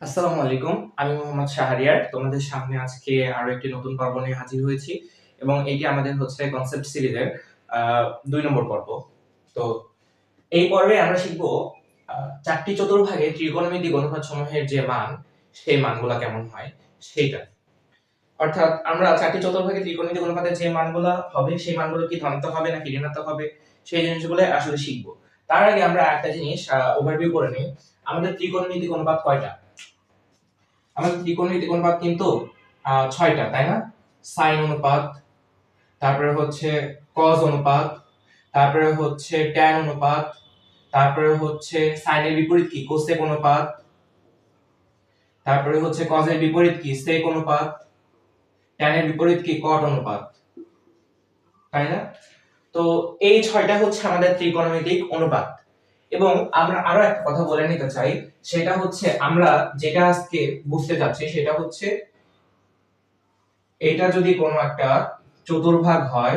আসসালামু আলাইকুম। আমি মোহাম্মদ শাহরিয়ার। তোমাদের সামনে আজকে আরো একটি নতুন পর্ব নিয়ে হাজির হয়েছি এবং এটি আমাদের হচ্ছে কনসেপ্ট সিরিজের ২ নম্বর পর্ব। তো এই পর্বে আমরা শিখব ৪টি চতুর্ভাগে ত্রিকোণমিতিক অনুপাতসমূহের যে মান, সেই মানগুলা কেমন হয় সেইটা। অর্থাৎ আমরা ৪টি চতুর্ভাগে ত্রিকোণমিতিক অনুপাতের যে মানগুলা হবে সেই মানগুলো কি ধনাত্মক হবে নাকি ঋণাত্মক হবে সেই জিনিসগুলো আসলে শিখব। তার আগে আমরা একটা জিনিস ওভারভিউ করে নিই। আমাদের ত্রিকোণমিতিক অনুপাত কয়টা? আমাদের ত্রিকোণমিতিক অনুপাত কিন্তু ৬টা, তাই না? সাইন অনুপাত, তারপরে হচ্ছে কজ অনুপাত, তারপরে হচ্ছে ট্যান অনুপাত, তারপরে হচ্ছে সাইনের বিপরীত কি কোসেক অনুপাত, তারপরে হচ্ছে কজের বিপরীত কি সেক অনুপাত, ট্যানের বিপরীত কি কট অনুপাত, তাই না? তো এই ৬টা হচ্ছে আমাদের ত্রিকোণমিতিক অনুপাত। এবং আমরা আরো একটা কথা বলে নিতে চাই, সেটা হচ্ছে আমরা যেটা আজকে বুঝতে যাচ্ছি সেটা হচ্ছে এটা যদি কোনো একটা চতুর্ভাগ হয়,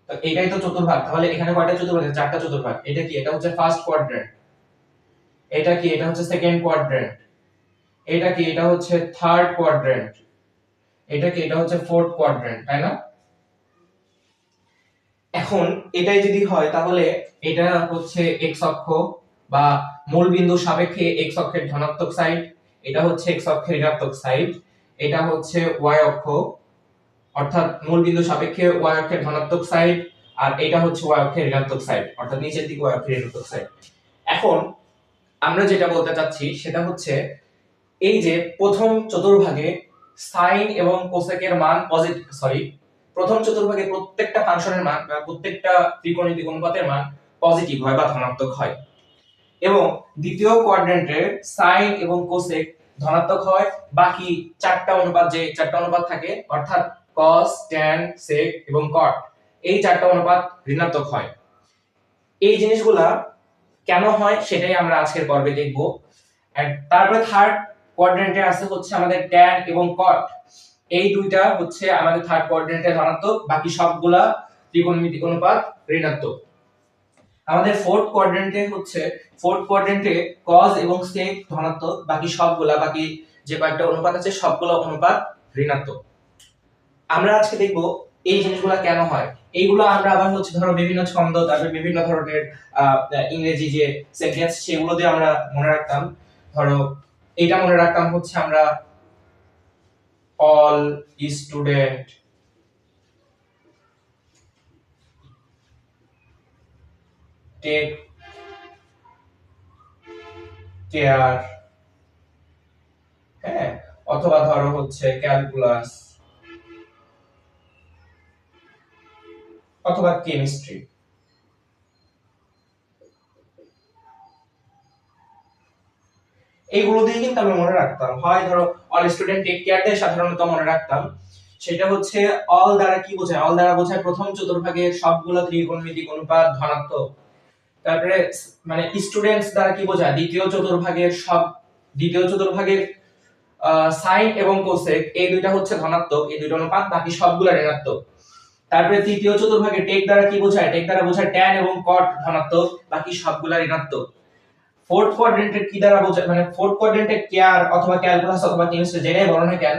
তো এটাই তো চতুর্ভাগ, তাহলে এখানে কয়টা চতুর্ভাগ আছে? 4টা চতুর্ভাগ। এটা কি? এটা হচ্ছে ফার্স্ট কোয়াড্র্যান্ট। এটা কি? এটা হচ্ছে সেকেন্ড কোয়াড্র্যান্ট। এটা কি? এটা হচ্ছে থার্ড কোয়াড্র্যান্ট। এটা কি? এটা হচ্ছে ফোর্থ কোয়াড্র্যান্ট, তাই না? এখন এটাই যদি হয় তাহলে এটা হচ্ছে এক্স অক্ষ বা মূল বিন্দু সাপেক্ষে এক্স অক্ষের ধনাত্মক সাইড, এটা হচ্ছে এক্স অক্ষের ঋণাত্মক সাইড, এটা হচ্ছে ওয়াই অক্ষ অর্থাৎ মূল বিন্দু সাপেক্ষে ওয়াই অক্ষের ধনাত্মক সাইড, আর এটা হচ্ছে ওয়াই অক্ষের ঋণাত্মক সাইড অর্থাৎ নিচের দিকে ওয়াই অক্ষের ঋণাত্মক সাইড। এখন আমরা যেটা বলতে চাচ্ছি সেটা হচ্ছে এই যে প্রথম চতুর্ভাগে সাইন এবং কোসেকের মান পজিটিভ, প্রথম চতুর্ভাগে প্রত্যেকটা ফাংশনের মান বা প্রত্যেকটা ত্রিকোণমিতিক অনুপাতের মান পজিটিভ হয় বা ধনাত্মক হয়, এবং দ্বিতীয় কোয়াড্র্যান্টে সাইন এবং কোসেক ধনাত্মক হয়। বাকি 4টা অনুপাত, যে 4টা অনুপাত থাকে অর্থাৎ cos tan sec এবং cot, এই 4টা অনুপাত ঋণাত্মক হয়। এই জিনিসগুলা কেন হয় সেটাই আমরা আজকের পর্বে দেখব। এন্ড তারপরে থার্ড কোয়াড্র্যান্টে আছে হচ্ছে আমাদের tan এবং cot, এই দুইটা হচ্ছে আমাদের থার্ড কোয়াড্র্যান্টে ধনাত্মক, বাকি সবগুলা ত্রিকোণমিতিক অনুপাত ঋণাত্মক। আমাদের ফোর্থ কোয়াড্র্যান্টে cos এবং sec ধনাত্মক, বাকি সবগুলা, বাকি যে কয়েকটা অনুপাত আছে সবগুলো অনুপাত ঋণাত্মক। আমরা আজকে দেখব এই জিনিসগুলো কেন হয়। এইগুলো আমরা আবার হচ্ছে ধরো বিভিন্ন ছন্দ, তারপরে বিভিন্ন ধরনের ইংরেজি যে সেন্টেন্স সেগুলো দিয়ে আমরা মনে রাখতাম। ধরো এটা মনে রাখতাম হচ্ছে আমরা অল স্টুডেন্ট টেক কেয়ার, হ্যাঁ, অথবা ধরো হচ্ছে ক্যালকুলাস অথবা কেমিস্ট্রি। এইগুলো দিয়ে কিন্তু আমি মনে রাখতাম। হয় ধরো অল স্টুডেন্ট টেক কেয়ার দিয়ে সাধারণত মনে রাখতাম। সেটা হচ্ছে অল দ্বারা কি বোঝায়? অল দ্বারা বোঝায় প্রথম চতুর্ভাগের সবগুলো ত্রিকোণমিতিক অনুপাত ধনাত্মক। তারপরে মানে স্টুডেন্টস দ্বারা কি বোঝায়? দ্বিতীয় চতুর্ভাগের সাইন এবং কোসেক এই দুইটা হচ্ছে ধনাত্মক, এই দুইটা অনুপাত, বাকি সবগুলো ঋণাত্মক। তারপরে তৃতীয় চতুর্ভাগে টেক দ্বারা কি বোঝায়? টেক দ্বারা বোঝায় ট্যান এবং কট ধনাত্মক, বাকি সবগুলো ঋণাত্মক। ফোর্থ কোয়াড্রেন্টে কি দ্বারা বোঝায়? মানে ফোর্থ কোয়াড্রেন্টে কেয়ার অথবা ক্যালকুলাস অথবা কেমিস্ট্রি যেটাই বলো না কেন,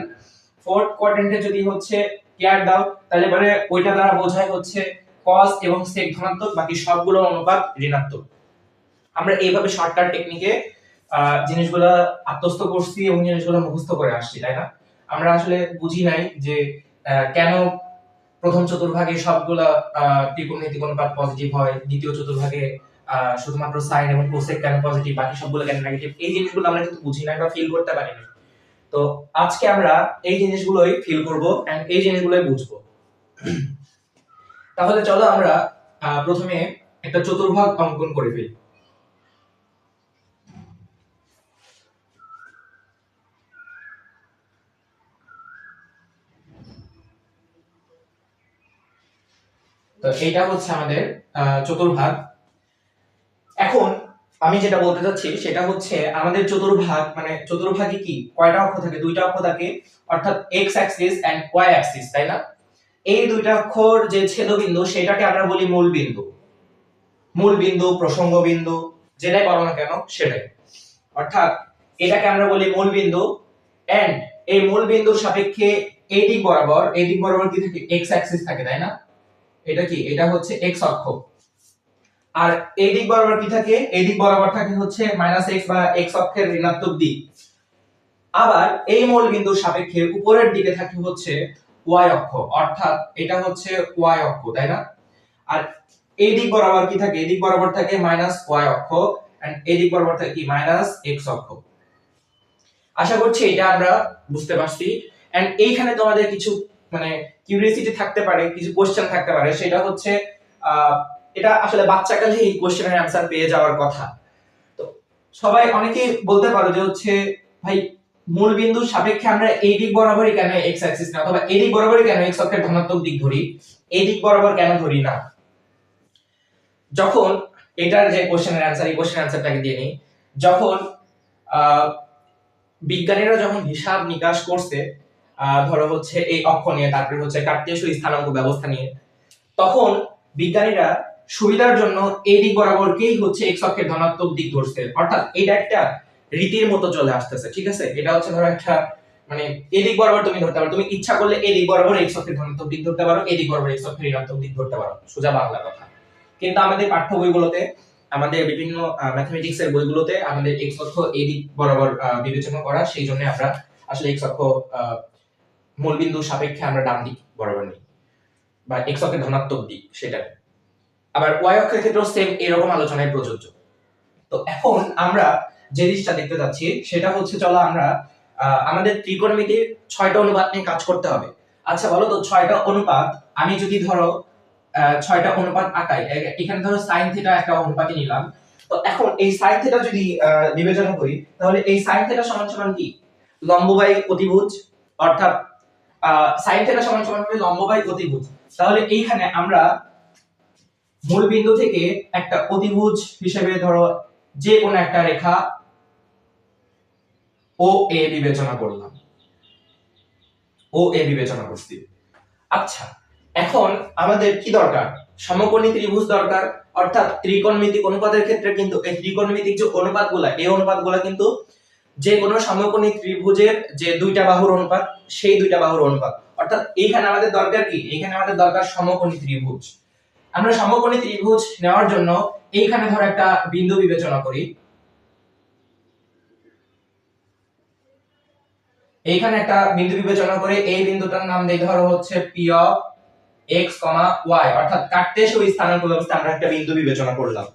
ফোর্থ কোয়াড্রেন্টে যদি হচ্ছে কেয়ার দাও তাহলে মানে ওইটা দ্বারা বোঝায় হচ্ছে cos এবং sec ধনাত্মক, বাকি সবগুলো অনুপাত ঋণাত্মক। আমরা এইভাবে শর্টকাট টেকনিকে জিনিসগুলো আত্মস্থ করছি এবং জিনিসগুলো মুখস্থ করে আসছি, তাই না? আমরা আসলে বুঝি নাই যে কেন প্রথম চতুর্ভাগে সবগুলা ত্রিকোণমিতিক অনুপাত পজিটিভ হয়, দ্বিতীয় চতুর্ভাগে শুধুমাত্র সাইন এবং কোসেক কেন পজিটিভ, বাকি সবগুলো কেন নেগেটিভ। এই জিনিসগুলো আমরা কিন্তু বুঝি না বা ফিল করতে পারি না। তো আজকে আমরা এই জিনিসগুলোই ফিল করব এন্ড এই জিনিসগুলোই বুঝবো। তাহলে চলো আমরা প্রথমে একটা চতুর্ভাগ অঙ্কন করে ফেলি। তো এটা হচ্ছে আমাদের চতুর্ভাগ। এখন আমি যেটা বলতে চাচ্ছি সেটা হচ্ছে আমাদের চতুর্ভাগ, মানে চতুর্ভাগে কি কয়টা অক্ষ থাকে? দুইটা অক্ষ থাকে, অর্থাৎ X axis and Y axis, তাই না? এই দুইটা অক্ষর যে ছেদবিন্দু সেটাকে আমরা বলি মূল বিন্দু। মূল বিন্দু, প্রসঙ্গ বিন্দু, যেটাই বলো না কেন সেটাই। অর্থাৎ এটাকে আমরা বলি মূল বিন্দু। এন্ড এই মূল বিন্দুর সাপেক্ষে এই দিক বরাবর কি থাকে, এক্স অ্যাক্সিস থাকে, তাই না? এটা কি, এটা হচ্ছে এক্স অক্ষ। আর এই দিক বরাবর কি থাকে, এই দিক বরাবর থাকে হচ্ছে -x বা এক্স অক্ষের ঋণাত্মক দিক। আবার এই মূল বিন্দুর সাপেক্ষে উপরের দিকে থাকে হচ্ছে y অক্ষ, অর্থাৎ এটা হচ্ছে y অক্ষ, তাই না? আর এই দিক বরাবর কি থাকে, এই দিক বরাবর থাকে -y অক্ষ, এন্ড এই দিক বরাবর থাকে কি -x অক্ষ। আশা করছি এটা আমরা বুঝতে পারছি। এন্ড এইখানে তোমাদের কিছু মানে কিউরিওসিটি থাকতে পারে, কিছু কোশ্চেন থাকতে পারে, সেটা হচ্ছে এটা আসলে বাচ্চাকালে এই কোশ্চেনের অ্যানসার পেয়ে যাওয়ার কথা। তো সবাই অনেকেই বলতে পারো যে হচ্ছে ভাই মূল বিন্দুর সাপেক্ষে আমরা এই দিক বরাবরই কেন এক্স অ্যাক্সিস না, অথবা এই দিক বরাবরই কেন এক্স অক্ষের ধনাত্মক দিক ধরি, এই দিক বরাবর কেন ধরি না? যখন এটার যে কোশ্চেনের অ্যানসার, এই কোশ্চেনের অ্যানসারটাকে দিয়ে নিই। যখন বিজ্ঞানীরা যখন হিসাব নিকাশ করছে ধরো হচ্ছে এই অক্ষ নিয়ে, তারপরে হচ্ছে কার্তেশীয় স্থানাঙ্ক ব্যবস্থা নিয়ে, তখন বিজ্ঞানীরা সুবিধার জন্য এই দিক বরাবরকেই হচ্ছে এক্স অক্ষের ধনাত্মক দিক ধরছে। অর্থাৎ এটা একটা রীতির মতো চলে আসতেছে, ঠিক আছে? এটা হচ্ছে ধরো একটা মানে এই দিক বরাবর তুমি ধরতে পারো, তুমি ইচ্ছা করলে এই দিক বরাবর এক্স অক্ষের ধনাত্মক দিক ধরতে পারো, এই দিক বরাবর এক্স অক্ষের ঋণাত্মক দিক ধরতে পারো, সোজা বাংলা কথা। কিন্তু আমাদের পাঠ্য বইগুলোতে, আমাদের বিভিন্ন ম্যাথমেটিক্স এর বইগুলোতে আমাদের এক্স অক্ষ এই দিক বরাবর বিবেচনা করা, সেই জন্য আমরা আসলে এক্স অক্ষ মূল বিন্দুর সাপেক্ষে আমরা ডান দিক বরাবর নিই, বা এক্স অক্ষের ধনাত্মক দিক সেটা। আবার ওয়াই অক্ষের ক্ষেত্রেও সেম এরকম আলোচনায় প্রযোজ্য। তো এখন আমরা যে জিনিসটা দেখতে যাচ্ছি সেটা হচ্ছে, চলো আমরা আমাদের ত্রিকোণমিতির 6টা অনুপাত নিয়ে কাজ করতে হবে। আচ্ছা বলো তো, 6টা অনুপাত আমি যদি ধরো 6টা অনুপাত আঁকাই, এখানে ধরো sin থিটা একটা অনুপাতই নিলাম। তো এখন এই sin থিটা যদি বিবেচনা করি, তাহলে এই sin থিটা সমান সমান কি, লম্ব বাই অতিভুজ। অর্থাৎ sin থিটা সমান সমান হবে লম্ব বাই অতিভুজ। তাহলে এইখানে আমরা মূল বিন্দু থেকে একটা অতিভুজ হিসেবে ধরো যে কোনো একটা রেখা ও এ বিবেচনা করলাম, ও এ বিবেচনা করছি। আচ্ছা এখন আমাদের কি দরকার, সমকোণী ত্রিভুজ দরকার। অর্থাৎ ত্রিকোণমিতিক অনুপাতের ক্ষেত্রে কিন্তু এই ত্রিকোণমিতিক যে অনুপাতগুলা, এই অনুপাতগুলা কিন্তু যে কোনো সমকোণী ত্রিভুজের যে দুইটা বাহুর অনুপাত, সেই দুইটা বাহুর অনুপাত। অর্থাৎ এইখানে আমাদের দরকার কি, এইখানে আমাদের দরকার সমকোণী ত্রিভুজ। আমরা সমকোণী ত্রিভুজ নেওয়ার জন্য এইখানে ধর একটা বিন্দু বিবেচনা করি, এইখানে একটা বিন্দু বিবেচনা করে এই বিন্দুটার নাম দেই ধরো হচ্ছে P of X comma Y, অর্থাৎ কার্তেশীয় স্থানাঙ্ক ব্যবস্থায় আমরা একটা বিন্দু বিবেচনা করলাম।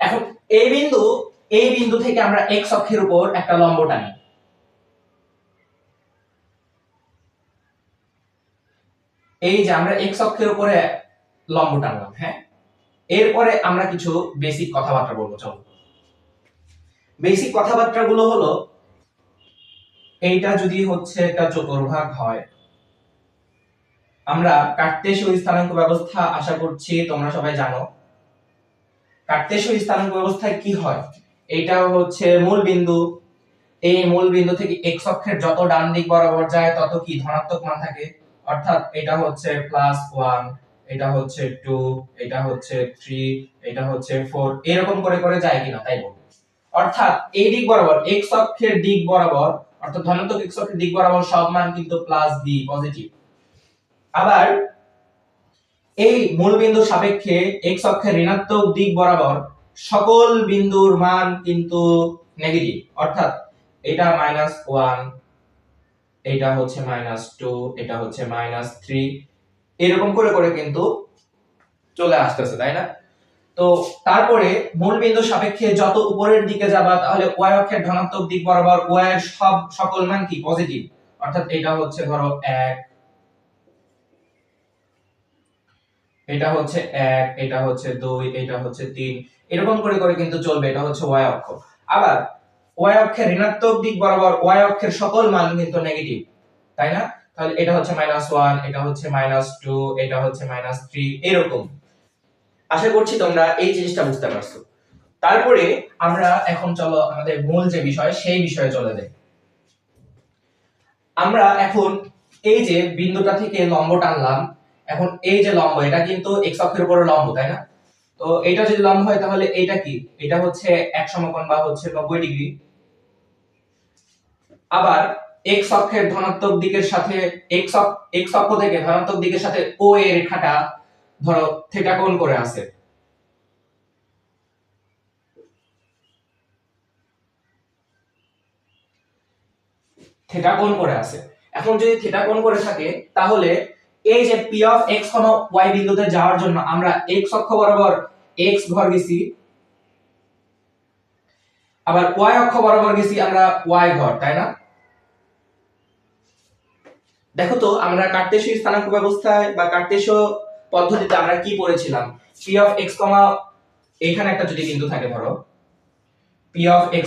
এখন এই বিন্দু থেকে আমরা এক্স অক্ষের উপর একটা লম্ব টানি। এই যে আমরা এক্স অক্ষের উপরে লম্ব টানলাম, হ্যাঁ। এরপরে আমরা কিছু বেসিক কথাবার্তা বলবো। চলো, বেসিক কথাবার্তা গুলো হলো, এইটা যদি হচ্ছে একটা চতুর্ভাগ হয়, আমরা কার্তেশীয় স্থানাঙ্ক ব্যবস্থা আশা করছি তোমরা সবাই জানো। কার্তেশীয় স্থানাঙ্ক ব্যবস্থায় কি হয়, এইটা হচ্ছে মূল বিন্দু, এই মূল বিন্দু থেকে এক্স অক্ষের যত ডান দিক বরাবর যায় তত কি ধনাত্মক মান থাকে। অর্থাৎ এটা হচ্ছে +1, এটা হচ্ছে 2, এটা হচ্ছে 3, এটা হচ্ছে 4, এরকম করে করে যায় কিনা তাই বল। অর্থাৎ এই দিক বরাবর এক্স অক্ষের দিক বরাবর, অর্থাৎ ধনাত্মক এক্স অক্ষের দিক বরাবর সব মান কিন্তু +b পজিটিভ। আবার এই মূল বিন্দুর সাপেক্ষে এক্স অক্ষের ঋণাত্মক দিক বরাবর সকল বিন্দুর মান কিন্তু নেগেটিভ। অর্থাৎ এটা -1, এটা হচ্ছে -2, এটা হচ্ছে -3, এরকম করে করে কিন্তু চলে আসতেছে, তাই না? তো তারপরে মূল বিন্দুর সাপেক্ষে যত উপরের দিকে যাবা, তাহলে y অক্ষের ধনাত্মক দিক বরাবর y এর সকল মান কি পজিটিভ। অর্থাৎ এটা হচ্ছে ধরো 1, এটা হচ্ছে 1, এটা হচ্ছে 2, এটা হচ্ছে 3, এরকম করে করে কিন্তু চলবে। এটা হচ্ছে y অক্ষ। আবার y অক্ষের ঋণাত্মক দিক বরাবর y অক্ষের সকল মান কিন্তু নেগেটিভ, তাই না? তাহলে এটা হচ্ছে -1, এটা হচ্ছে -2, এটা হচ্ছে -3, এরকম। আশা করছি তোমরা এই জিনিসটা বুঝতে পারছো। তারপরে আমরা এখন চলো আমাদের মূল যে বিষয়, সেই বিষয়ে চলে যাই। আমরা এখন এই যে বিন্দুটা থেকে লম্ব টানলাম, এখন এই যে লম্ব, এটা কিন্তু x অক্ষের উপরে লম্ব, তাই না? তো এটা যদি লম্ব হয় তাহলে এটা কি, এটা হচ্ছে এক সমকোণ বা হচ্ছে 90 ডিগ্রি। আবার x অক্ষের ধনাত্মক দিকের সাথে x অক্ষ থেকে ধনাত্মক দিকের সাথে ও এর রেখাটা ধরো থিটা কোণ করে আছে। থিটা কোণ করে আছে। এখন যদি থিটা কোণ করে থাকে তাহলে এই যে p অফ x, y বিন্দুতে যাওয়ার জন্য আমরা x অক্ষ বরাবর x ঘর গেছি, আবার y অক্ষ বরাবর গেছি আমরা y ঘর, তাই না? দেখো তো আমরা কার্টেসীয় স্থানাঙ্ক ব্যবস্থায় বা কার্টেসীয় পদ্ধতিতে আমরা কি পড়েছিলাম? p অফ x, এখানে একটা যদি বিন্দু থাকে ধরো p of x,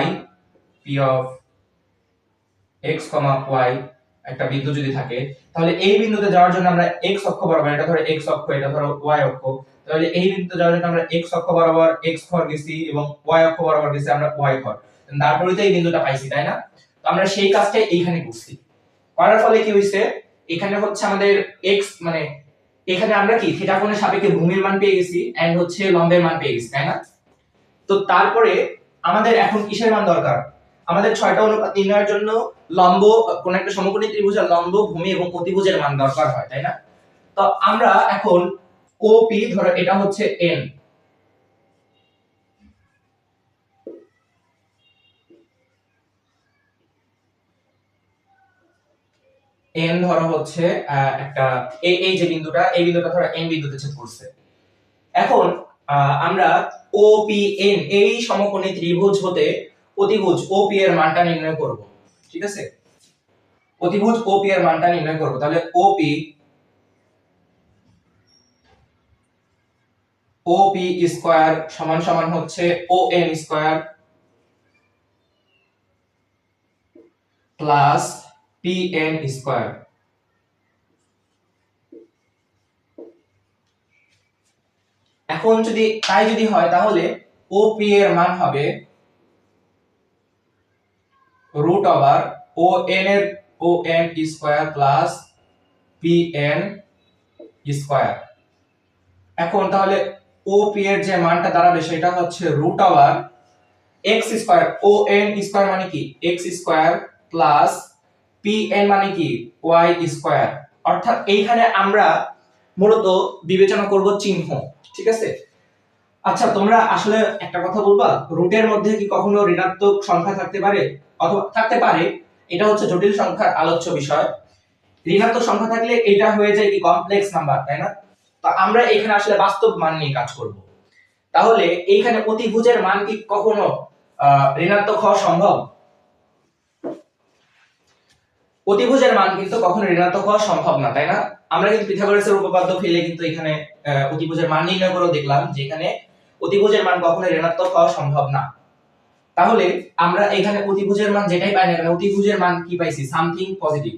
y, p of x, y একটা বিন্দু যদি থাকে তাহলে এই বিন্দুতে যাওয়ার জন্য আমরা x অক্ষ বরাবর, এটা ধরো x অক্ষ, এটা ধরো y অক্ষ, তাহলে এই বিন্দুতে যাওয়ার জন্য আমরা x অক্ষ বরাবর x ঘর গেছি এবং y অক্ষ বরাবর গেছি আমরা y ঘর, তারপরে তো এই বিন্দুটা পাইছি, তাই না? তো আমরা সেই কাজটাই এইখানে করছি। করার ফলে কি হইছে, এখানে হচ্ছে আমাদের x মানে এখানে আমরা কি থিটা কোণের সাপেক্ষে ভূমির মান পেয়ে গেছি এন্ড হচ্ছে লম্বের মান পেয়ে গেছি, তাই না? তো তারপরে আমাদের এখন কিসের মান দরকার? আমাদের 6টা অনুপাত নির্ণয়ের জন্য লম্ব, কোন একটা সমকোণী ত্রিভুজের লম্ব, ভূমি এবং অতিভুজের মান দরকার হয়, তাই না? তো আমরা এখন OP ধরো এটা হচ্ছে n, ধরো হচ্ছে একটা এই যে বিন্দুটা, এই বিন্দুটা ধরো n বিন্দুতে ছেদ করছে। এখন আমরা OPN এই সমকোণী ত্রিভুজ হতে অতিভুজ OP এর মানটা নির্ণয় করব, ঠিক আছে? অতিভুজ OP এর মানটা নির্ণয় করব। তাহলে OP স্কয়ার সমান সমান হচ্ছে ON square plus PN square. এখন যদি তাই যদি হয় তাহলে OP এর মান হবে root over ON square plus PN square. এখন তাহলে OP এর যে মানটা দাঁড়াবে সেটা হচ্ছে root over x square, ON square মানে কি x স্কয়ার প্লাস PN মানে কি y স্কয়ার। অর্থাৎ এইখানে আমরা মূলত বিবেচনা করব চিহ্ন, ঠিক আছে? আচ্ছা তোমরা আসলে একটা কথা বলবা, রুটের মধ্যে কি কখনো ঋণাত্মক সংখ্যা থাকতে পারে অথবা থাকতে পারে? এটা হচ্ছে জটিল সংখ্যার আলোচ্য বিষয়। ঋণাত্মক সংখ্যা থাকলে এটা হয়ে যায় কি কমপ্লেক্স নাম্বার, তাই না? তো আমরা এখানে আসলে বাস্তব মান নিয়ে কাজ করব। তাহলে এইখানে অতিভুজের মান কি কখনো ঋণাত্মক হওয়া সম্ভব? অতিভুজের মান কিন্তু কখনো ঋণাত্মক হওয়া সম্ভব না, তাই না? আমরা কিন্তু পিথাগোরাসের উপপাদ্য ফেলে কিন্তু এখানে অতিভুজের মান নির্ণয় করে দেখলাম যে এখানে অতিভুজের মান কখনো ঋণাত্মক হওয়া সম্ভব না। তাহলে আমরা এখানে অতিভুজের মান যেটাই পাই না কেন, অতিভুজের মান কি পাইছি? Something positive.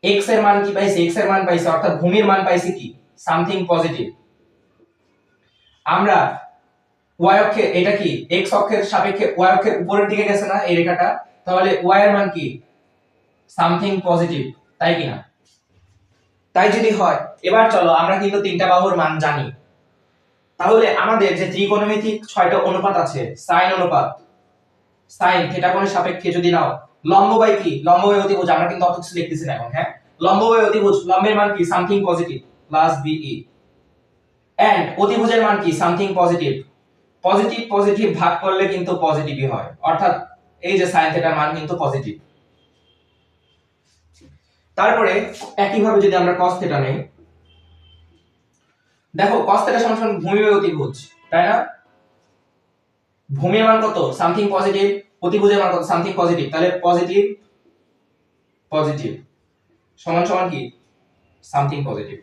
x এর মান কি পাইছি? x এর মান পাইছি, অর্থাৎ ভূমির মান পাইছি কি সামথিং পজিটিভ। আমরা y অক্ষে এটা কি x অক্ষের সাপেক্ষে y অক্ষের উপরের দিকে গেছে না এই রেখাটা, তাহলে y এর মান কি সামথিং পজিটিভ, তাই কি না? তাই যদি হয় এবার চলো আমরা কিন্তু তিনটা বাহুর মান জানি। তাহলে আমাদের যে ত্রিকোণমিতিক 6টা অনুপাত আছে, সাইন অনুপাত, সাইন থিটা কোণের সাপেক্ষে যদি নাও, লম্ব বাই কি লম্ব বাই অতিভুজ, আমরা কিন্তু অত কিছু লিখতেছি না এখন, হ্যাঁ? লম্ব বাই অতিভুজ, লম্বের মান কি something positive plus BE, and অতিভুজের মান কি সামথিং পজিটিভ। পজিটিভ পজিটিভ ভাগ করলে কিন্তু পজিটিভই হয়, অর্থাৎ এই যে সাইন থিটার মান কিন্তু পজিটিভ। তারপরে একই ভাবে যদি আমরা cos থিটা নেই, দেখো cos থিটা সমান সমান ভূমি বাই অতিভুজ, তাই না? ভূমির মান কত সামথিং পজিটিভ, অতিভুজের মান কত সামথিং পজিটিভ, তাহলে পজিটিভ পজিটিভ সমান সমান কি সামথিং পজিটিভ।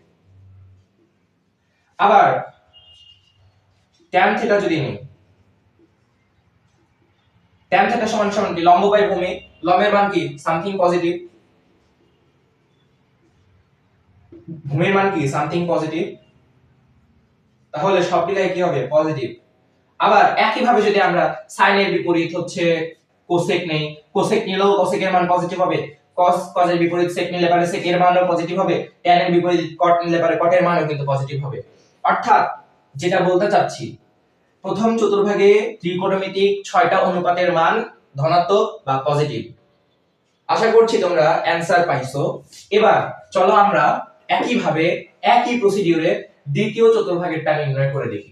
আবার tan থিটা যদি নেই, tan থিটা সমান সমান কি লম্ব বাই ভূমি, লম্বের মান কি সামথিং পজিটিভ, ভূমির মান কি সামথিং পজিটিভ, তাহলে সবগুলাই কি হবে পজিটিভ। আবার একই ভাবে যদি আমরা সাইনের বিপরীত হচ্ছে কোসেক নেই, কোসেক নিলেও কোসেকের মান পজিটিভ হবে, cos এর বিপরীত sec নিলে পারে sec এর মানও পজিটিভ হবে, tan এর বিপরীত cot নিলে পারে cot এর মানও কিন্তু পজিটিভ হবে। অর্থাৎ যেটা বলতে চাচ্ছি, প্রথম চতুর্ভাগে ত্রিকোণমিতিক 6টা অনুপাতের মান ধনাত্মক বা পজিটিভ। আশা করছি তোমরা অ্যানসার পাইছো। এবার চলো আমরা একইভাবে একই প্রসিডিউরে দ্বিতীয় চতুর্ভাগেরটা নির্ণয় করে দেখি।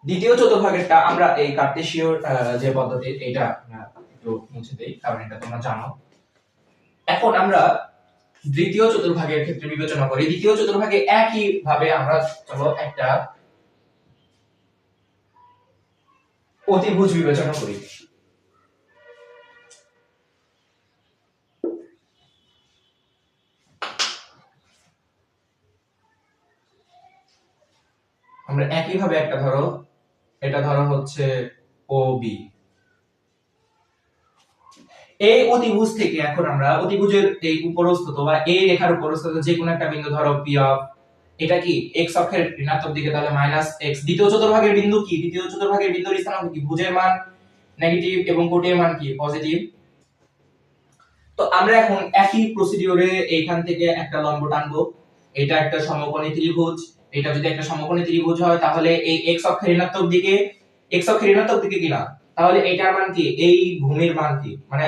দ্বিতীয় চতুর্ভাগেরটা আমরা এই কার্টেসীয় যে পদ্ধতি এটা একটু মুছে দেই, কারণ এটা তোমরা জানো। এখন আমরা দ্বিতীয় চতুর্ভাগের ক্ষেত্রে বিবেচনা করি। দ্বিতীয় চতুর্ভাগে একই ভাবে আমরা চলো একটা অতিভুজ বিবেচনা করি। আমরা একই ভাবে একটা ধরো, এটা ধরো হচ্ছে OB। এই অতিভুজ থেকে এখন আমরা অতিভুজের এই উপরস্থ বা এই রেখার উপরস্থ যে কোনো একটা বিন্দু ধরো P অফ, এটা কি x অক্ষের ঋণাত্মক দিকে, তাহলে -x। দ্বিতীয় চতুর্ভাগের বিন্দু কি? দ্বিতীয় চতুর্ভাগের বিন্দুর স্থানাঙ্ক কি? ভুজের মান নেগেটিভ এবং কোণের মান কি? পজিটিভ। তো আমরা এখন একই প্রসিডিউরে এইখান থেকে একটা লম্ব টানবো। এটা একটা সমকোণী ত্রিভুজ। এটা যদি একটা সমকোণী ত্রিভুজ হয় তাহলে এই x অক্ষের ঋণাত্মক দিকে, কি না, তাহলে এটার মান কি? এই ভূমির মান কি? মানে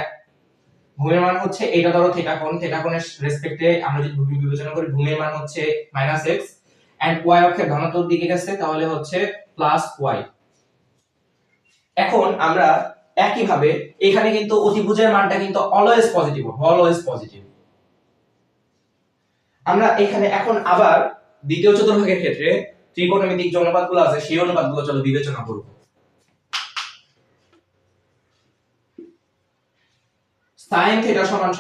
ভূমির মান হচ্ছে এটা ধরো থিটা কোণ, থিটা কোণের রেসপেক্টে আমরা যদি ভূমি বিবেচনা করি, ভূমির মান হচ্ছে -x এন্ড y অক্ষের ধনাত্মক দিকে গেছে, তাহলে হচ্ছে +y। এখন আমরা একই ভাবে এখানে কিন্তু অতিভুজের মানটা কিন্তু অলওয়েজ পজিটিভ। আমরা এখানে এখন আবার দ্বিতীয় চতুর্ভাগের ক্ষেত্রে ত্রিকোণমিতিক যে অনুপাতগুলো আছে সেই অনুপাতগুলো চলো বিবেচনা করব। sin থিটা সমান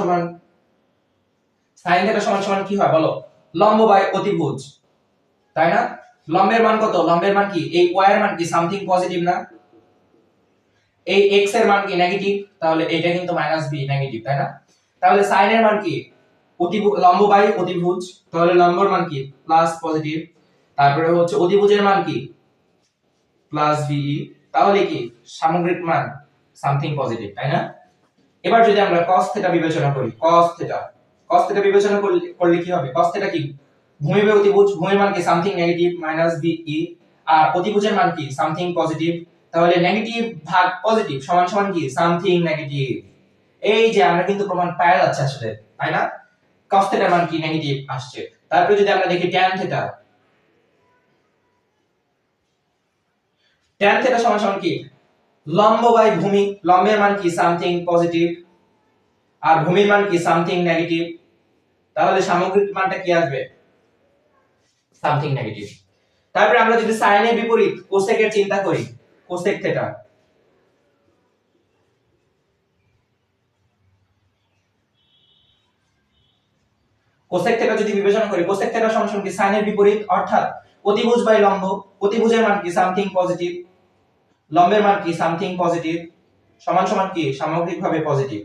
সমান কি হয় বলো? লম্ব বাই অতিভুজ, তাই না? লম্বের মান কত? লম্বের মান কি? এই y এর মান কি? সামথিং পজিটিভ না? এই x এর মান কি? নেগেটিভ, তাহলে এটা কিন্তু -b নেগেটিভ, তাই না? তাহলে sin এর মান কি? লম্ব বাই অতিভুজ, তাহলে লম্বর মান কি? Plus positive. তারপরে হচ্ছে অতিভুজের মান কি? প্লাস be, তাহলে কি সামগ্রিক মান সামথিং পজিটিভ, তাই না? এবার যদি আমরা cos থিটা বিবেচনা করি, cos থিটা বিবেচনা করলে কি হবে? cos থিটা কি? ভূমি বাই অতিভুজ, ভূমির মান কি? সামথিং নেগেটিভ be, আর অতিভুজের মান কি? সামথিং পজিটিভ, তাহলে নেগেটিভ ভাগ পজিটিভ সমান কি? Something negative. এই যে আমরা কিন্তু প্রমাণ পাওয়া যাচ্ছে আসলে, তাই না? cos থিটার মান কি? নেগেটিভ আসছে। তারপরে যদি আমরা দেখি tan থিটা সমান কি? লম্ব বাই ভূমি, লম্বের মান কি? সামথিং পজিটিভ, আর ভূমির মান কি? সামথিং নেগেটিভ, তাহলে সামগ্রিক মানটা কি আসবে? Something negative. তারপরে আমরা যদি sin এর বিপরীত cosec এর চিন্তা করি, cosec থিটা, যদি বিবেচনা করি, cosec থিটা সমান কি? sin এর বিপরীত, অর্থাৎ অতিভুজ বাই লম্ব, অতিভুজের মান কি? সামথিং পজিটিভ, লম্বের মান কি? সামথিং পজিটিভ, সমান কি? সামগ্রিকভাবে পজিটিভ।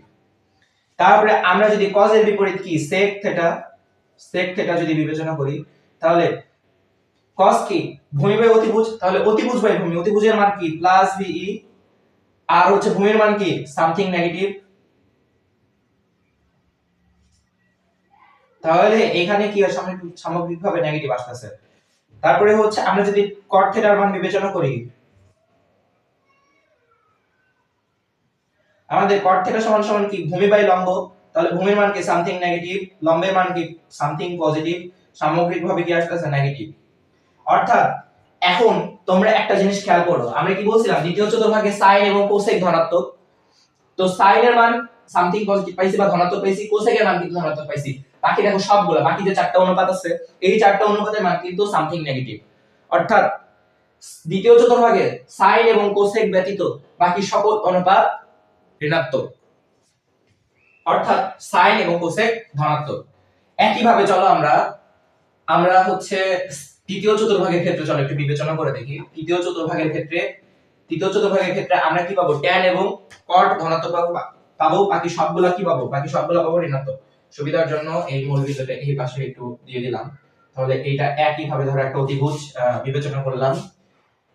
তারপরে আমরা যদি cos এর বিপরীত কি? sec থিটা যদি বিবেচনা করি, তাহলে cos কি? ভূমি বাই অতিভুজ, তাহলে অতিভুজ বাই ভূমি, অতিভুজের মান কি? be, আর হচ্ছে ভূমির মান কি? সামথিং নেগেটিভ, তাহলে এখানে কি হয়? সামগ্রিকভাবে নেগেটিভ আসতেছে। তারপরে হচ্ছে আমরা যদি cot থিটার মান বিবেচনা করি, আমাদের cot থিটা সমান কি? ভূমি বাই লম্ব, তাহলে ভূমির মান কি? সামথিং নেগেটিভ, লম্বের মান কি? সামথিং পজিটিভ, সামগ্রিকভাবে কি আসতেছে? নেগেটিভ। অর্থাৎ এখন তোমরা একটা জিনিস খেয়াল করো, আমরা কি বলছিলাম? দ্বিতীয় চতুর্ভাগে sin এবং cosec ধনাত্মক, তো sin এর মান সামথিং পজিটিভ পাইছি বা ধনাত্মক পাইছি, cosec এর মান কিন্তু ধনাত্মক পাইছি। বাকি দেখো সবগুলো, বাকি যে চারটা অনুপাত আছে এই চারটা অনুপাতের মান কিন্তু সামথিং নেগেটিভ। অর্থাৎ দ্বিতীয় চতুর্ভাগে sin এবং cosec ব্যতীত বাকি সকল অনুপাত ঋণাত্মক, অর্থাৎ sin এবং cosec ধনাত্মক। একই ভাবে চলো আমরা হচ্ছে তৃতীয় চতুর্ভাগের ক্ষেত্রে চলো একটু বিবেচনা করে দেখি। তৃতীয় চতুর্ভাগের ক্ষেত্রে আমরা কি পাবো? tan এবং cot ধনাত্মক পাবো, বাকি সবগুলা কি পাবো? বাকি সবগুলা পাবো ঋণাত্মক। সুবিধার জন্য এই মূল বিন্দুটা এই পাশে একটু দিয়ে দিলাম। তাহলে এইটা একই ভাবে ধরো একটা অতিভুজ বিবেচনা করলাম।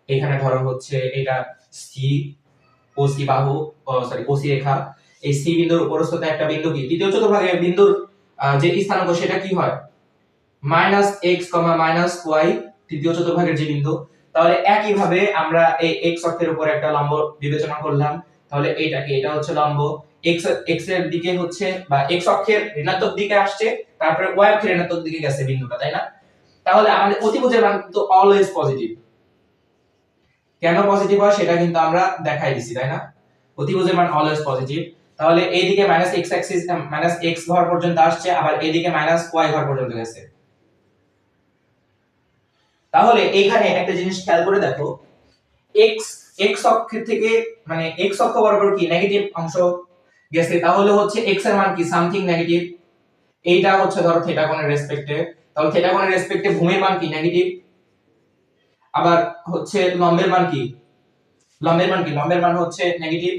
এখানে ধরো হচ্ছে এটা সি, ওসি বাহু, ওসি রেখা, এই সি বিন্দুর উপরস্থতে একটা বিন্দু কি? তৃতীয় চতুর্ভাগের বিন্দুর যে স্থানাঙ্ক সেটা কি হয়? -x, -y, তৃতীয় চতুর্ভাগের যে বিন্দু, তাহলে একই ভাবে আমরা এই x অক্ষের উপর একটা লম্ব বিবেচনা করলাম, তাহলে এটা হচ্ছে লম্ব, x এর দিকে হচ্ছে বা x অক্ষের ঋণাত্মক দিকে আসছে, তারপরে y অক্ষের ঋণাত্মক দিকে গেছে বিন্দুটা, তাই না? তাহলে আমাদের অতিভুজের মান কিন্তু অলওয়েজ পজিটিভ। কেন পজিটিভ হয় সেটা কিন্তু আমরা দেখাই দিছি, তাই না? অতিভুজের মান অলওয়েজ পজিটিভ। তাহলে এইদিকে x অ্যাক্সিস x ঘর পর্যন্ত আসছে, আবার এইদিকে y ঘর পর্যন্ত গেছে। তাহলে এইখানে একটা জিনিস খেয়াল করে দেখো, x অক্ষ থেকে মানে x অক্ষ বরাবর কি নেগেটিভ অংশ গেছে, তাহলে হচ্ছে x এর মান কি সামথিং নেগেটিভ। এইটা হচ্ছে ধরো থিটা কোণের রেসপেক্টে, তাহলে থিটা কোণের রেসপেক্টে ভূমির মান কি নেগেটিভ। আবার হচ্ছে লম্বের মান কি, লম্বের মান হচ্ছে নেগেটিভ।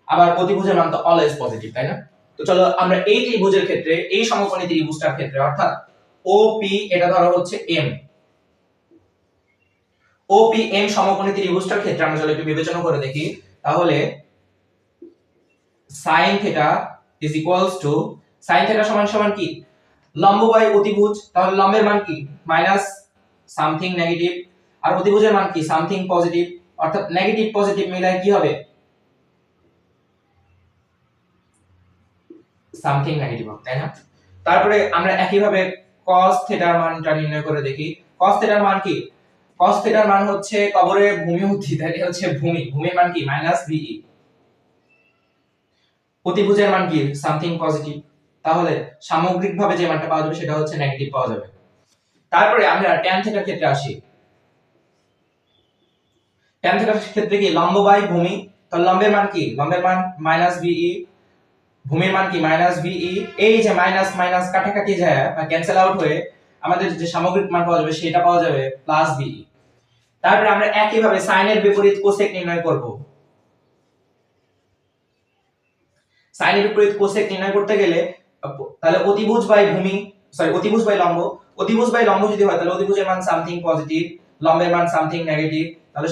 আবার অতিভুজের মান তো অলওয়েজ পজিটিভ, তাই না? তো চলো আমরা এই ত্রিভুজের ক্ষেত্রে, এই সমকোণী ত্রিভুজটার ক্ষেত্রে অর্থাৎ OP এটা ধরো হচ্ছে M, OPM সমকোণী ত্রিভুজটার ক্ষেত্রে আমরা যদি একটু বিবেচনা করে দেখি, তাহলে sin θ is equals to sin θ সমান সমান কি লম্ব বাই অতিভুজ, তাহলে লম্বের মান কি মাইনাস সামথিং নেগেটিভ, আর অতিভুজের মান কি সামথিং পজিটিভ, অর্থাৎ নেগেটিভ পজিটিভ মিলায় কি হবে সামথিং নেগেটিভ, তাই না? তারপরে আমরা একই ভাবে cos θ এর মানটা নির্ণয় করে দেখি। cos θ এর মান কি, cos θ এর মান হচ্ছে কবরে ভূমি উত্থিত, এটা হচ্ছে ভূমির মান কি -ve, অতিভুজের মান কি সামথিং পজিটিভ, তাহলে সামগ্রিকভাবে যে মানটা পাওয়া যাবে সেটা হচ্ছে নেগেটিভ পাওয়া যাবে। তারপরে আমরা tan θ এর ক্ষেত্রে আসি। tan θ এর ক্ষেত্রে কি লম্ব বাই ভূমি, তাহলে লম্বের মান কি, লম্বের মান -ve, ভূমির মান কি -ve, এই যে মাইনাস মাইনাস কাটাকাটি যায় বা ক্যান্সেল আউট হয়ে আমাদের যে সামগ্রিক মান পাওয়া যাবে সেটা পাওয়া যাবে +be। তারপরে আমরা একই ভাবে sin এর বিপরীত কোসেক নির্ণয় করব। sin এর বিপরীত কোসেক নির্ণয় করতে গেলে তাহলে অতিভুজ বাই ভূমি, অতিভুজ বাই লম্ব, অতিভুজ বাই লম্ব যদি হয় তাহলে অতিভুজের মান সামথিং পজিটিভ, লম্বের মান সামথিং নেগেটিভ, তাহলে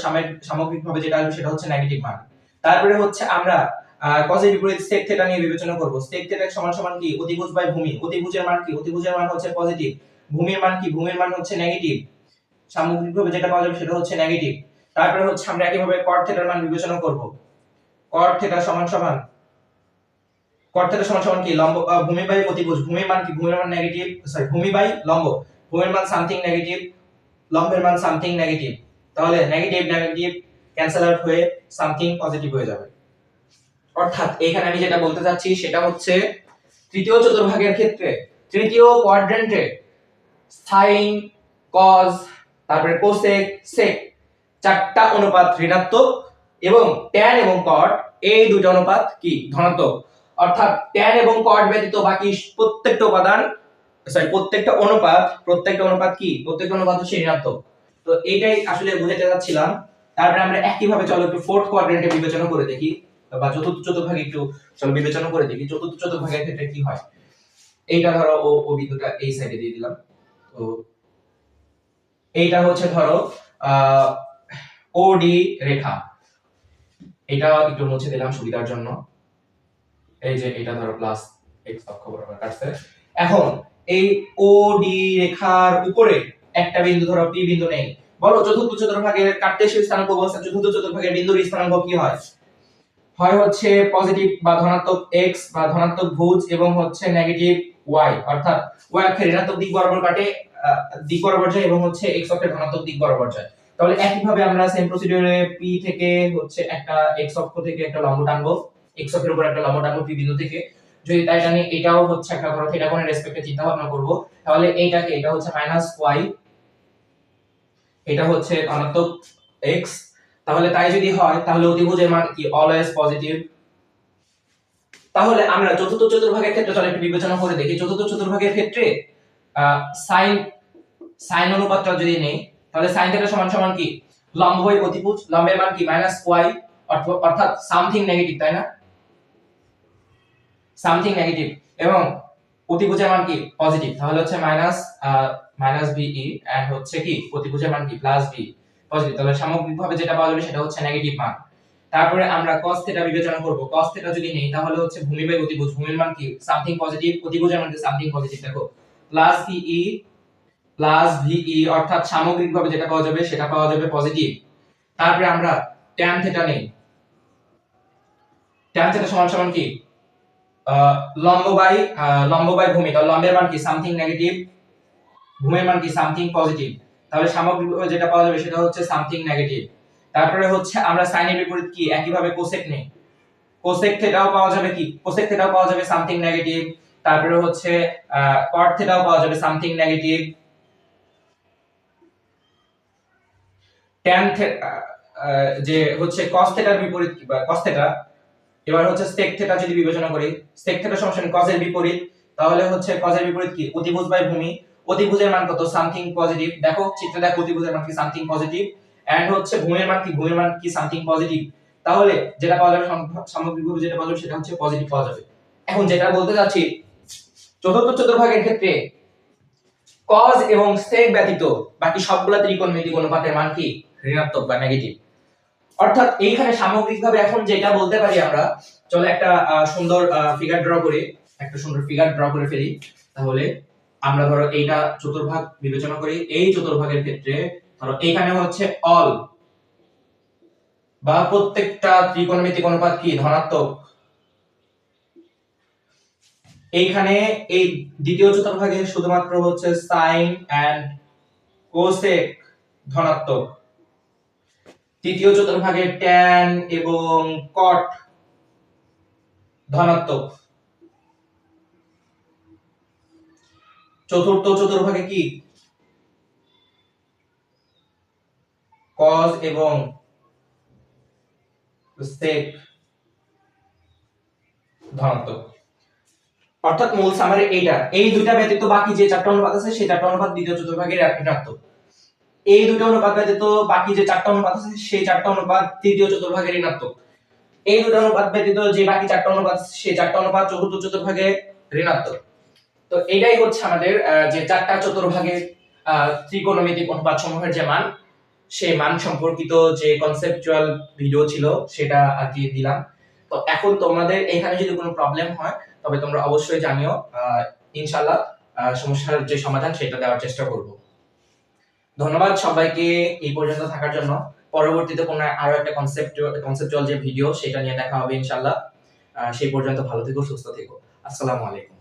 সামগ্রিকভাবে যেটা আসবে সেটা হচ্ছে নেগেটিভ মান। তারপরে হচ্ছে আমরা cos এর বিপরীত sec θ নিয়ে বিবেচনা করব। sec θ সমান সমান কি অতিভুজ বাই ভূমি, অতিভুজের মান কি, অতিভুজের মান হচ্ছে পজিটিভ, ভূমির মান কি, ভূমির মান হচ্ছে নেগেটিভ, সামগ্রিকভাবে যেটা পাওয়া যাবে সেটা হচ্ছে নেগেটিভ। তারপরে হচ্ছে আমরা একইভাবে cot θ এর মান বিবেচনা করব। cot θ সমান সমান cot θ সমান সমান কি লম্ব ভূমি বাই অতিভুজ, ভূমির মান কি, ভূমির মান নেগেটিভ, ভূমি বাই লম্ব, ভূমির মান সামথিং নেগেটিভ, লম্বের মান সামথিং নেগেটিভ, তাহলে নেগেটিভ নেগেটিভ ক্যান্সেল আউট হয়ে সামথিং পজিটিভ হয়ে যাবে। অর্থাৎ এখানে আমি যেটা বলতে চাচ্ছি সেটা হচ্ছে তৃতীয় চতুর্ভাগের ক্ষেত্রে, তৃতীয় কোয়াড্রেন্টে sin cos তারপরে cosec sec চারটা অনুপাত ঋণাত্মক এবং tan এবং cot এই দুটো অনুপাত কি ধনাত্মক। অর্থাৎ tan এবং cot ব্যতীত বাকি প্রত্যেকটা উপাদান প্রত্যেকটা অনুপাত কি, প্রত্যেকটা অনুপাত হচ্ছে ঋণাত্মক। তো এইটাই আসলে বুঝাতে চাচ্ছিলাম। তারপরে আমরা একই ভাবে চলো একটু ফোর্থ কোয়াড্রেন্টে বিবেচনা করে দেখি, বা চতুর্থ চতুর্ভাগে একটু চলো বিবেচনা করে দেখি চতুর্থ চতুর্ভাগের ক্ষেত্রে কি হয়। এইটা ধরো ও বিন্দুটা এই সাইডে দিয়ে দিলাম, তো এইটা হচ্ছে ধরো ওডি রেখা, এটা একটু মুছে দিলাম সুবিধার জন্য। এই যে এটা ধরো প্লাস x অক্ষ বরাবর কাটছে। এখন এই ওডি রেখার উপরে একটা বিন্দু ধরো p বিন্দু নেই, বলো চতুর্থ চতুর্ভাগের কার্টেসীয় স্থানাঙ্ক অবস্থা চতুর্থ চতুর্ভাগের বিন্দুর স্থানাঙ্ক কি হয়? হয় হচ্ছে পজিটিভ বা ধনাত্মক x বা ধনাত্মক ভুজ এবং হচ্ছে নেগেটিভ y, অর্থাৎ y অক্ষের ঋণাত্মক দিক বরাবর কাটে দিক বরাবর যায় এবং হচ্ছে x অক্ষের ধনাত্মক দিক বরাবর যায়। তাহলে একই ভাবে আমরা সেম প্রসিডিউরে p থেকে হচ্ছে একটা x অক্ষ থেকে একটা লম্ব টানবো, x অক্ষের উপর একটা লম্ব টানবো p বিন্দু থেকে। যদি তাই টানি এটাও হচ্ছে একটা ধরো থিটা কোণের রেসপেক্টে চিন্তা ভাবনা করব, তাহলে এইটাকে এটা হচ্ছে -y, এটা হচ্ছে ধনাত্মক x। তাহলে তাই যদি হয় তাহলে অতিভুজের মান কি অলওয়েজ পজিটিভ। তাহলে আমরা চতুর্থ চতুর্ভাগের ক্ষেত্রে চলো একটু বিবেচনা করে দেখি। চতুর্থ চতুর্ভাগের ক্ষেত্রে sin অনুপাতটা যদি নেই তাহলে sin θ সমান সমান কি লম্ব বাই অতিভুজ, লম্বের মান কি -y, অর্থাৎ সামথিং নেগেটিভ, তাই না? সামথিং নেগেটিভ এবং অতিভুজের মান কি পজিটিভ, তাহলে হচ্ছে -be এন্ড হচ্ছে কি অতিভুজের মান কি +b পজিটিভ, তাহলে সামগ্রিকভাবে যেটা পাওয়া যাবে সেটা হচ্ছে নেগেটিভ মান। তারপরে আমরা cos θ বিবেচনা করব। cos θ যদি নেই তাহলে হচ্ছে ভূমি বাই অতিভুজ, ভূমির মান কি সামথিং পজিটিভ, অতিভুজের মান কি সামথিং পজিটিভ, দেখো +be প্লাস ভিই অর্থাৎ সামগ্রিকভাবে যেটা পাওয়া যাবে সেটা পাওয়া যাবে পজিটিভ। তারপরে আমরা tan থিটা নেই। tan থিটা সমান সমান কি লম্ব বাই ভূমি। তাহলে লম্বের মান কি সামথিং নেগেটিভ, ভূমির মান কি সামথিং পজিটিভ। তাহলে সামগ্রিকভাবে যেটা পাওয়া যাবে সেটা হচ্ছে সামথিং নেগেটিভ। তারপরে হচ্ছে আমরা সাইনের বিপরীত কি একইভাবে কোসেক নেই। কোসেক থিটাও পাওয়া যাবে কি, কোসেক থিটাও পাওয়া যাবে সামথিং নেগেটিভ। তারপরে হচ্ছে কট থিটাও পাওয়া যাবে সামথিং নেগেটিভ। ট্যান যে হচ্ছে cos থিটার বিপরীত বা cos থিটা। এবার হচ্ছে sec থিটা যদি বিবেচনা করি, sec থিটা সমান cos এর বিপরীত। তাহলে হচ্ছে cos এর বিপরীত কি অতিভুজ বাই ভূমি। অতিভুজের মান কত সামথিং পজিটিভ। দেখো চিত্রে দেখো অতিভুজের মান কি সামথিং পজিটিভ, এন্ড হচ্ছে ভূমির মান কি, ভূমির মান কি সামথিং পজিটিভ। তাহলে যেটা পাওয়া যাবে সামগ্রিকভাবে যেটা পাওয়া যাবে সেটা হচ্ছে পজিটিভ পাওয়া যাবে। এখন যেটা বলতে যাচ্ছি, চতুর্থ চতুর্ভাগের ক্ষেত্রে cos এবং sec ব্যতীত বাকি সবগুলা ত্রিকোণমিতিক অনুপাতের মান কি ঋণাত্মক বা নেগেটিভ। অর্থাৎ এইখানে সামগ্রিকভাবে এখন যেটা বলতে পারি আমরা, চলো একটা সুন্দর ফিগার ড্র করি, একটা সুন্দর ফিগার ড্র করে ফেলি। তাহলে আমরা ধরো এইটা চতুর্ভাগ বিবেচনা করি। এই চতুর্ভাগের ক্ষেত্রে ধরো এইখানে হচ্ছে অল বা প্রত্যেকটা ত্রিকোণমিতিক অনুপাত কি ধনাত্মক। এইখানে এই দ্বিতীয় চতুর্ভাগে শুধুমাত্র হচ্ছে সাইন এন্ড কোসেক ধনাত্মক। তৃতীয় চতুর্ভাগে ট্যান এবং কট ধনাত্মক। চতুর্থ চতুর্ভাগে কি cos এবং sec ধনাত্মক। অর্থাৎ মূল সামারি এইটা, এই দুইটা ব্যতীত বাকি যে চারটা অনুপাত আছে সেই চারটা অনুপাত দ্বিতীয় চতুর্ভাগের ঋণাত্মক। এই দুইটা অনুপাত ব্যতীত বাকি যে চারটা অনুপাত আছে সেই চারটা অনুপাত তৃতীয় চতুর্ভাগের ঋণাত্মক। এই দুটো অনুপাত ব্যতীত যে বাকি চারটা অনুপাত সেই চারটা অনুপাত চতুর্থ চতুর্ভাগে ঋণাত্মক। তো এটাই হচ্ছে আমাদের যে চারটা চতুর্ভাগের ত্রিকোণমিতিক অনুপাত সমূহের যে মান, সেই মান সম্পর্কিত যে কনসেপচুয়াল ভিডিও ছিল সেটা আর কি দিলাম। তো এখন তোমাদের এখানে যদি কোনো প্রবলেম হয় তবে তোমরা অবশ্যই জানিও, ইনশাআল্লাহ সমস্যার যে সমাধান সেটা দেওয়ার চেষ্টা করব। ধন্যবাদ সবাইকে এই পর্যন্ত থাকার জন্য। পরবর্তীতে কোনো আরো একটা কনসেপচুয়াল যে ভিডিও সেটা নিয়ে দেখা হবে ইনশাআল্লাহ। সেই পর্যন্ত ভালো থেকো, সুস্থ থেকো। আসসালামু আলাইকুম।